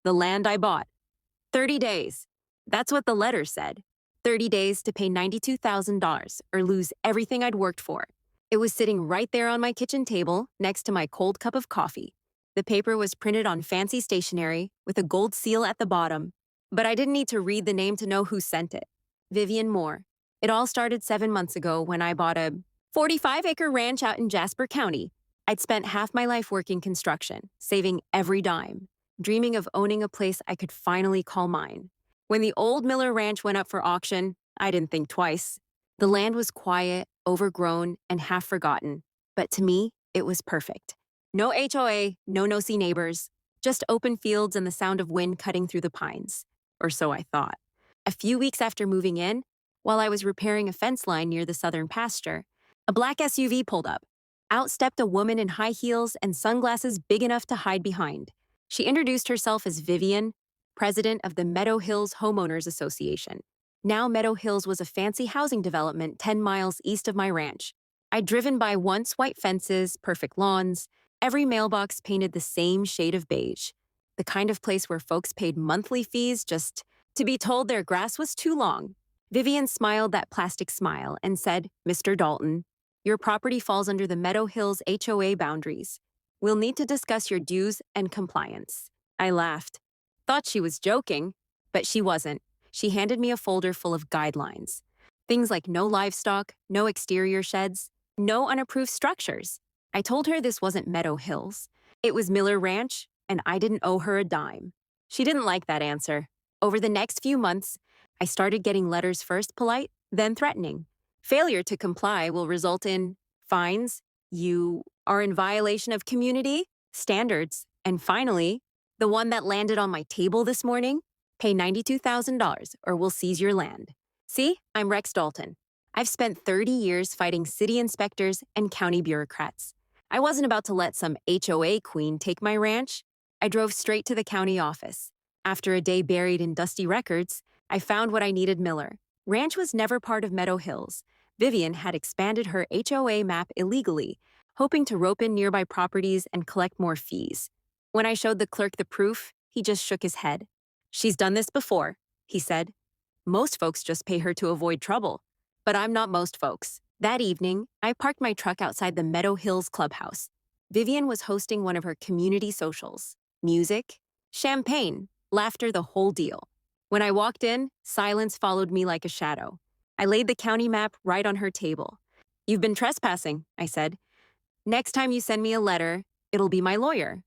the land I bought. 30 days. That's what the letter said. 30 days to pay $92,000 or lose everything I'd worked for. It was sitting right there on my kitchen table next to my cold cup of coffee. The paper was printed on fancy stationery with a gold seal at the bottom, but I didn't need to read the name to know who sent it. Vivian Moore. It all started 7 months ago when I bought a 45-acre ranch out in Jasper County. I'd spent half my life working construction, saving every dime, dreaming of owning a place I could finally call mine. When the old Miller Ranch went up for auction, I didn't think twice. The land was quiet, overgrown, and half forgotten, but to me, it was perfect. No HOA, no nosy neighbors, just open fields and the sound of wind cutting through the pines. Or so I thought. A few weeks after moving in, while I was repairing a fence line near the southern pasture, a black SUV pulled up. Out stepped a woman in high heels and sunglasses big enough to hide behind. She introduced herself as Vivian, president of the Meadow Hills Homeowners Association. Now Meadow Hills was a fancy housing development 10 miles east of my ranch. I'd driven by once white fences, perfect lawns, every mailbox painted the same shade of beige. The kind of place where folks paid monthly fees just to be told their grass was too long. Vivian smiled that plastic smile and said, "Mr. Dalton, your property falls under the Meadow Hills HOA boundaries. We'll need to discuss your dues and compliance." I laughed. Thought she was joking, but she wasn't. She handed me a folder full of guidelines. Things like no livestock, no exterior sheds, no unapproved structures. I told her this wasn't Meadow Hills. It was Miller Ranch, and I didn't owe her a dime. She didn't like that answer. Over the next few months, I started getting letters first polite, then threatening. Failure to comply will result in fines, you are in violation of community standards, and finally, the one that landed on my table this morning, pay $92,000 or we'll seize your land. See, I'm Rex Dalton. I've spent 30 years fighting city inspectors and county bureaucrats. I wasn't about to let some HOA queen take my ranch. I drove straight to the county office. After a day buried in dusty records, I found what I needed. Miller Ranch was never part of Meadow Hills. Vivian had expanded her HOA map illegally, hoping to rope in nearby properties and collect more fees. When I showed the clerk the proof, he just shook his head. "She's done this before," he said. "Most folks just pay her to avoid trouble. But I'm not most folks." That evening, I parked my truck outside the Meadow Hills clubhouse. Vivian was hosting one of her community socials. Music, champagne, laughter, the whole deal. When I walked in, silence followed me like a shadow. I laid the county map right on her table. "You've been trespassing," I said. "Next time you send me a letter, it'll be my lawyer."